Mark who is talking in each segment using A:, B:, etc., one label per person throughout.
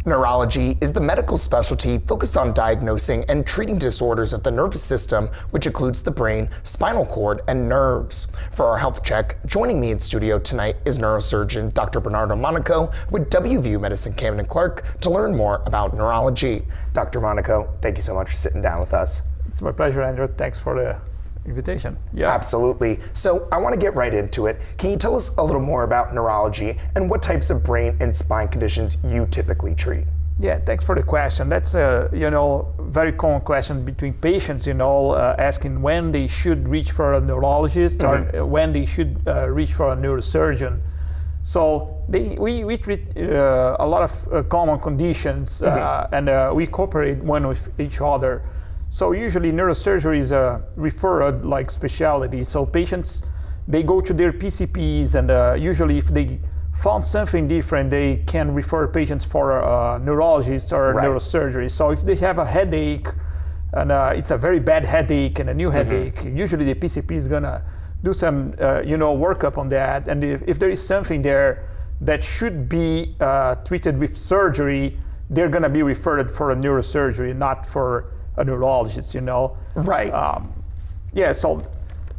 A: Neurology is the medical specialty focused on diagnosing and treating disorders of the nervous system, which includes the brain, spinal cord, and nerves. For our health check, joining me in studio tonight is neurosurgeon Dr. Bernardo Monaco with WVU Medicine Camden Clark to learn more about neurology. Dr. Monaco, thank you so much for sitting down with us.
B: It's my pleasure, Andrew. Thanks for the invitation.
A: Yeah. Absolutely. So I want to get right into it. Can you tell us a little more about neurology and what types of brain and spine conditions you typically treat?
B: Yeah, thanks for the question. That's a very common question between patients, asking when they should reach for a neurologist or when they should reach for a neurosurgeon. So we treat a lot of common conditions and we cooperate one with each other. So usually neurosurgery is a referred like specialty. So patients, they go to their PCPs and usually if they found something different, they can refer patients for a neurologist or neurosurgery. So if they have a headache and it's a very bad headache and a new headache, usually the PCP is gonna do some workup on that. And if there is something there that should be treated with surgery, they're gonna be referred for a neurosurgery, not for a neurologist,
A: Right.
B: So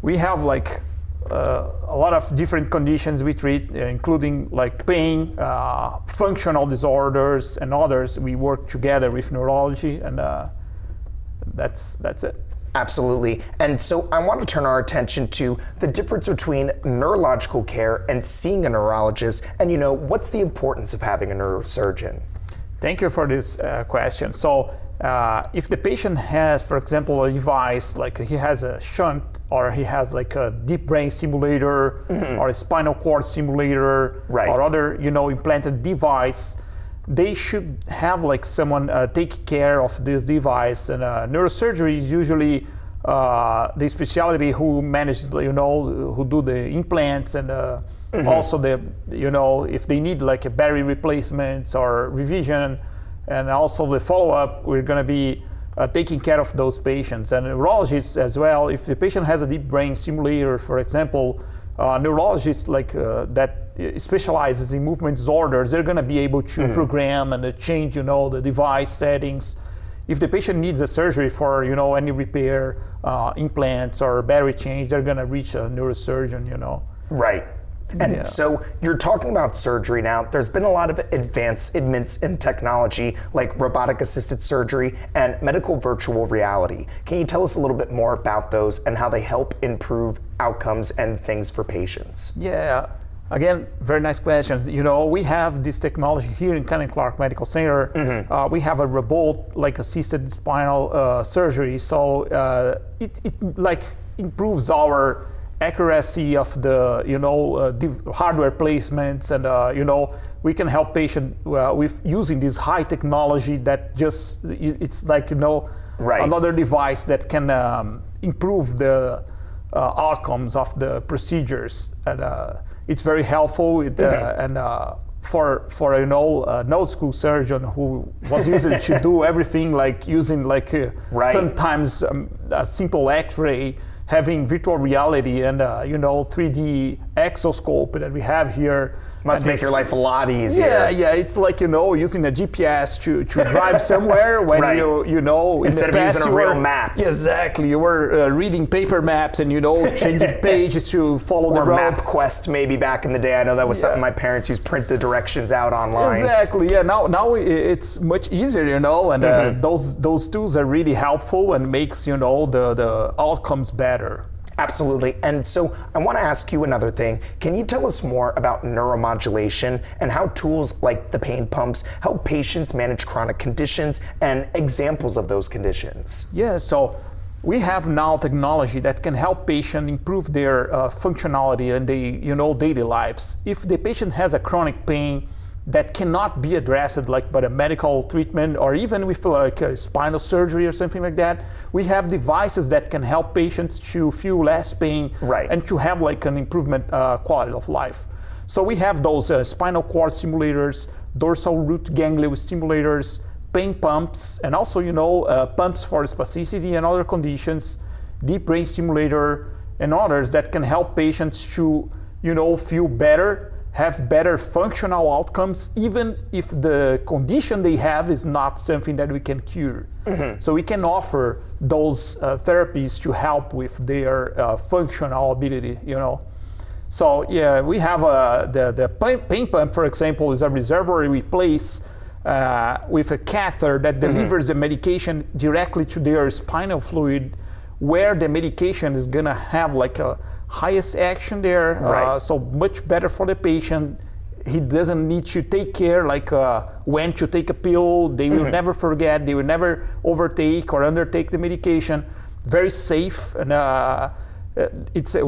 B: we have like a lot of different conditions we treat, including like pain, functional disorders, and others. We work together with neurology, and that's it.
A: Absolutely. And so I want to turn our attention to the difference between neurological care and seeing a neurologist, and what's the importance of having a neurosurgeon?
B: Thank you for this question. So if the patient has, for example, a device, like he has a shunt or he has like a deep brain stimulator or a spinal cord stimulator or other, implanted device, they should have like someone take care of this device. And neurosurgery is usually the specialty who manages, who do the implants and also the, if they need like a battery replacements or revision, and also the follow-up, we're going to be taking care of those patients. And neurologists as well, if the patient has a deep brain stimulator, for example, neurologists like that specializes in movement disorders, they're going to be able to program and change, the device settings. If the patient needs a surgery for, any repair, implants or battery change, they're going to reach a neurosurgeon,
A: Right. And so you're talking about surgery now. There's been a lot of advancements in technology like robotic assisted surgery and medical virtual reality. Can you tell us a little bit more about those and how they help improve outcomes and things for patients?
B: Yeah, again, very nice question. We have this technology here in Camden Clark Medical Center. We have a robot like assisted spinal surgery. So it like improves our accuracy of the hardware placements, and we can help patient with using this high technology that just it's like another device that can improve the outcomes of the procedures, and it's very helpful. And for an old school surgeon who was used to do everything like using like sometimes a simple X-ray, having virtual reality and 3D exoscope that we have here.
A: Must make your life a lot easier.
B: Yeah, it's like using a GPS to drive somewhere when
A: instead of using a real map.
B: Exactly, you were reading paper maps and changing pages to follow the roads.
A: Or MapQuest maybe back in the day. I know that was something my parents used, print the directions out online.
B: Exactly. Yeah. Now it's much easier, and those tools are really helpful and makes the outcomes better.
A: Absolutely. And so I want to ask you another thing. Can you tell us more about neuromodulation and how tools like the pain pumps help patients manage chronic conditions and examples of those conditions?
B: Yeah, so we have now technology that can help patients improve their functionality in their daily lives. If the patient has a chronic pain that cannot be addressed like by a medical treatment or even with like a spinal surgery or something like that, we have devices that can help patients to feel less pain and to have like an improvement quality of life. So we have those spinal cord stimulators, dorsal root ganglion stimulators, pain pumps, and also pumps for spasticity and other conditions, deep brain stimulator, and others that can help patients to feel better, have better functional outcomes, even if the condition they have is not something that we can cure. So we can offer those therapies to help with their functional ability, So yeah, we have the pain pump, for example, is a reservoir we place with a catheter that delivers the medication directly to their spinal fluid, where the medication is gonna have like a highest action there,
A: Right.
B: so much better for the patient. He doesn't need to take care like when to take a pill. They will never forget. They will never overtake or undertake the medication. Very safe, and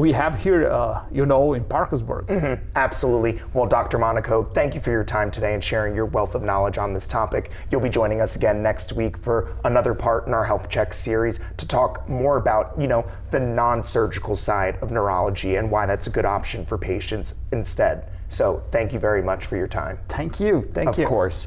B: we have here, in Parkersburg.
A: Absolutely. Well, Dr. Monaco, thank you for your time today and sharing your wealth of knowledge on this topic. You'll be joining us again next week for another part in our Health Check series to talk more about, the non-surgical side of neurology and why that's a good option for patients instead. So thank you very much for your time.
B: Thank you. Thank you.
A: Of course.